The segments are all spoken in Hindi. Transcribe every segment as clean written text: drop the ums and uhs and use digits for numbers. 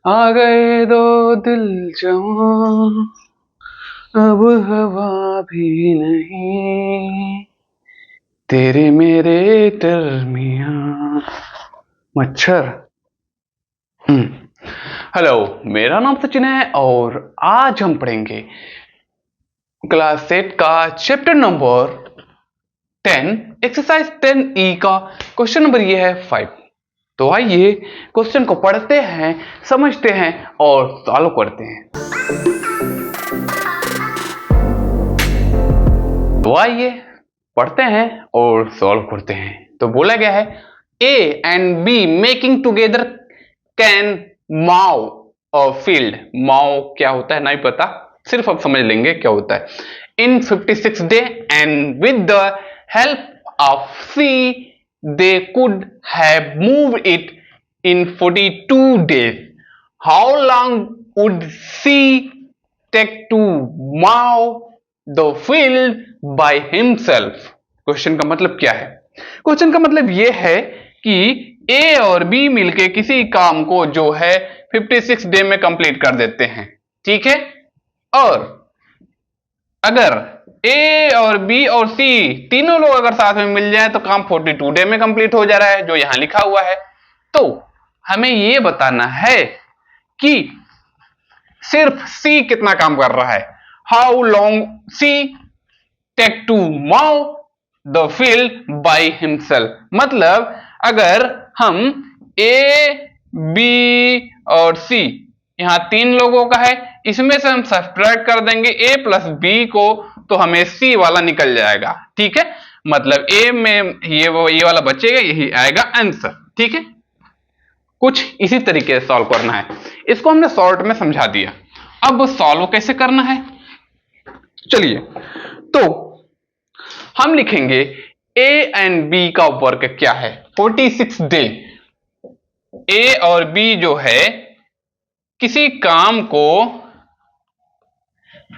आ गए दो दिल जवां, अब हवा भी नहीं, तेरे मेरे दरमियां। मच्छर। हेलो, मेरा नाम सचिन है और आज हम पढ़ेंगे क्लास 8 का चैप्टर नंबर 10 एक्सरसाइज 10E का क्वेश्चन नंबर ये है 5। तो आइए क्वेश्चन को पढ़ते हैं, समझते हैं और सॉल्व करते हैं। तो आइए पढ़ते हैं और सॉल्व करते हैं। तो बोला गया है A and B making together can mow a field. Mow क्या होता है नहीं पता, सिर्फ अब समझ लेंगे क्या होता है। इन 56 day and with the help of C they could have moved it in 42 days. How long would C take to mow the field by himself? Question का मतलब क्या है? क्वेश्चन का मतलब यह है कि ए और बी मिलके किसी काम को जो है 56 डे में कंप्लीट कर देते हैं, ठीक है। और अगर ए और बी और सी तीनों लोग अगर साथ में मिल जाए तो काम 42 डे में कंप्लीट हो जा रहा है, जो यहां लिखा हुआ है। तो हमें यह बताना है कि सिर्फ सी कितना काम कर रहा है। How long she take to mow the field by himself. मतलब अगर हम ए बी और सी यहां तीन लोगों का है, इसमें से हम सब्ट्रैक्ट कर देंगे ए प्लस बी को, तो हमें सी वाला निकल जाएगा, ठीक है। मतलब ए में ये वाला बचेगा, यही आएगा आंसर, ठीक है। कुछ इसी तरीके से सॉल्व करना है। इसको हमने शॉर्ट में समझा दिया। अब सॉल्व कैसे करना है, चलिए। तो हम लिखेंगे ए एंड बी का वर्क क्या है, 46 डे। ए और बी जो है किसी काम को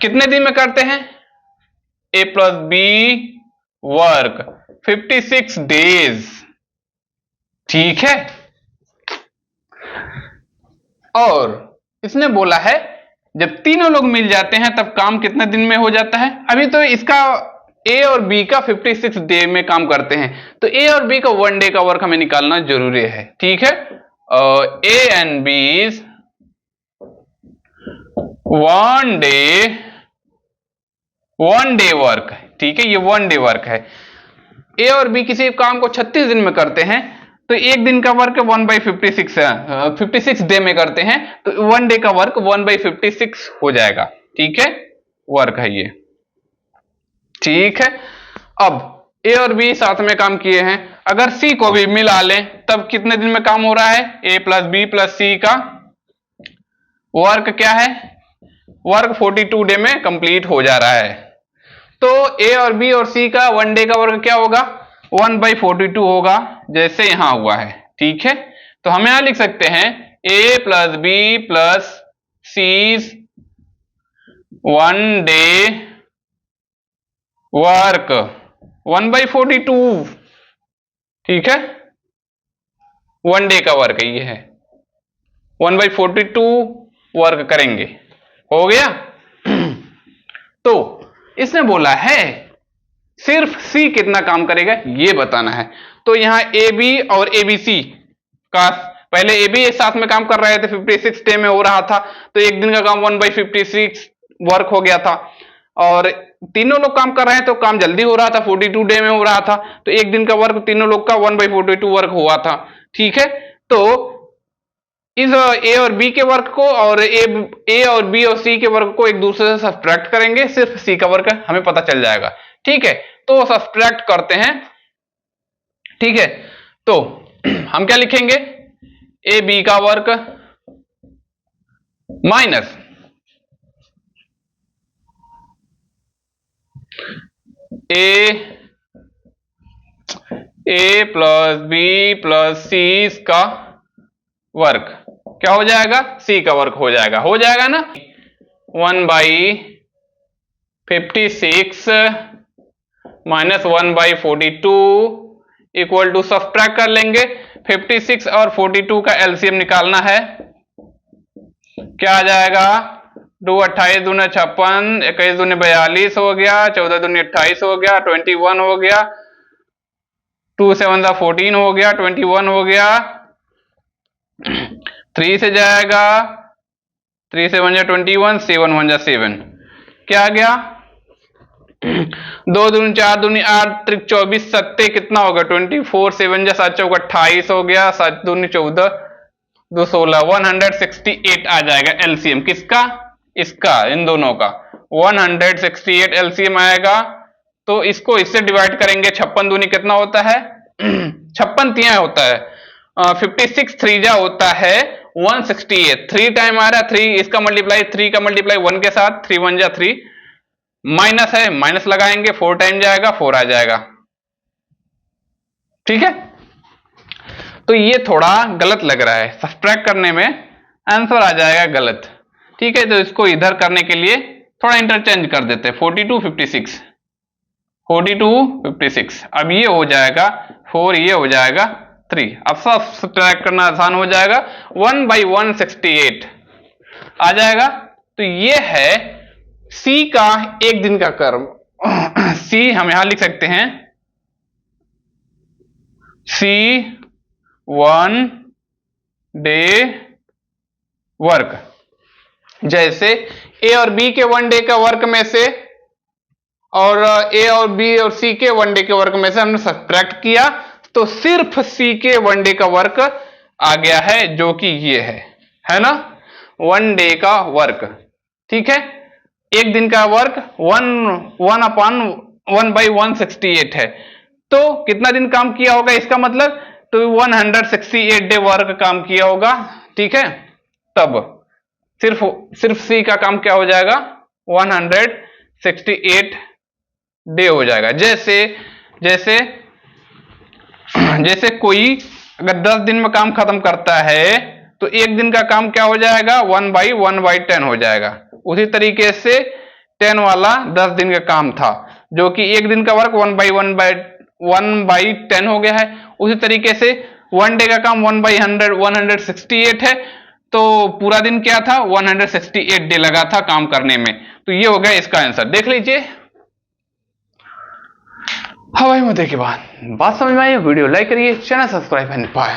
कितने दिन में करते हैं, ए प्लस बी वर्क 56 डेज, ठीक है। और इसने बोला है जब तीनों लोग मिल जाते हैं तब काम कितने दिन में हो जाता है। अभी तो इसका ए और बी का 56 डे में काम करते हैं, तो ए और बी का 1 डे का वर्क हमें निकालना जरूरी है, ठीक है। A and B is 1 day work, ठीक है। ये 1 डे वर्क है। ए और बी किसी काम को 36 दिन में करते हैं, तो एक दिन का वर्क 1/56 56 डे में करते हैं, तो 1 डे का वर्क 1/56 हो जाएगा, ठीक है। वर्क है ये, ठीक है। अब ए और बी साथ में काम किए हैं, अगर सी को भी मिला लें तब कितने दिन में काम हो रहा है। ए प्लस बी प्लस सी का वर्क क्या है, वर्क 42 डे में कंप्लीट हो जा रहा है। तो ए और बी और सी का 1 डे का वर्क क्या होगा, 1/42 होगा, जैसे यहां हुआ है, ठीक है। तो हम यहां लिख सकते हैं ए प्लस बी प्लस सी 1 डे वर्क 1/42, ठीक है। 1 डे का वर्क ये है, 1/42 वर्क करेंगे, हो गया। तो इसने बोला है सिर्फ सी कितना काम करेगा ये बताना है। तो यहां ए बी और ए बी सी का, पहले ए बी साथ में काम कर रहे थे, 56 डे में हो रहा था, तो एक दिन का काम 1/56 वर्क हो गया था। और तीनों लोग काम कर रहे हैं तो काम जल्दी हो रहा था, 42 डे में हो रहा था, तो एक दिन का वर्क तीनों लोग का 1/42 वर्क हुआ था, ठीक है। तो इस ए और बी के वर्क को और ए और बी और सी के वर्क को एक दूसरे से सब्ट्रैक्ट करेंगे, सिर्फ सी का वर्क हमें पता चल जाएगा, ठीक है। तो सब्ट्रैक्ट करते हैं, ठीक है। तो हम क्या लिखेंगे, ए बी का वर्क माइनस ए प्लस बी प्लस सी का वर्क क्या हो जाएगा, सी का वर्क हो जाएगा ना। 1/56 माइनस 1/42 इक्वल टू, सब्ट्रैक्ट कर लेंगे। 56 और 42 का एलसीएम निकालना है, क्या आ जाएगा, 2 28 दूने 56, 21 दूने 42 हो गया, 14 दूने 28 हो गया, 21 हो गया, 2 7 14 हो गया, 21 हो गया, 3 से जाएगा, 3 से 1 21, 7 1 7, क्या आ गया, 2 दूनी 4 दूनी 8 त्रिक 24 सत्ते कितना होगा, 24, 7 7 चौक 28 हो गया, 7 दूनी 14 2 16, 168 आ जाएगा एलसीएम किसका, इसका, इन दोनों का 168 एलसीएम आएगा। तो इसको इससे डिवाइड करेंगे, 56 दूनी कितना होता है 56 तिया होता है, 56 3 होता है 168, 3 टाइम आ रहा है 3, इसका मल्टीप्लाई 3 का मल्टीप्लाई 1 के साथ, 3 1 3, माइनस है माइनस लगाएंगे, 4 टाइम जाएगा 4 आ जाएगा, ठीक है। तो ये थोड़ा गलत लग रहा है, सब्ट्रैक्ट करने में आंसर आ जाएगा गलत, ठीक है। तो इसको इधर करने के लिए थोड़ा इंटरचेंज कर देते हैं, 42 56, 42 56, अब ये हो जाएगा 4, ये हो जाएगा 3, अब सब सब्ट्रैक्ट करना आसान हो जाएगा, 1/168 आ जाएगा। तो ये है सी का एक दिन का कर्म। सी हम यहां लिख सकते हैं, सी 1 डे वर्क, जैसे ए और बी के 1 डे का वर्क में से और ए और बी और सी के 1 डे के वर्क में से हमने सब्ट्रैक्ट किया, तो सिर्फ सी के 1 डे का वर्क आ गया है, जो कि ये है ना, 1 डे का वर्क, ठीक है। एक दिन का वर्क 1/168 है, तो कितना दिन काम किया होगा इसका मतलब, तो 168 डे वर्क काम किया होगा, ठीक है। तब सिर्फ सी का काम क्या हो जाएगा, 168 डे हो जाएगा। जैसे जैसे जैसे कोई अगर 10 दिन में काम खत्म करता है, तो एक दिन का काम क्या हो जाएगा, 1/10 हो जाएगा। उसी तरीके से 10 वाला 10 दिन का काम था, जो कि एक दिन का वर्क 1/10 हो गया है। उसी तरीके से 1 डे का काम 1/100 168 है, तो पूरा दिन क्या था, 168 डे लगा था काम करने में। तो ये हो गया इसका आंसर, देख लीजिए। हवाई मुद्दे के बाद बात समझ में आई, वीडियो लाइक करिए, चैनल सब्सक्राइब एंड बाय।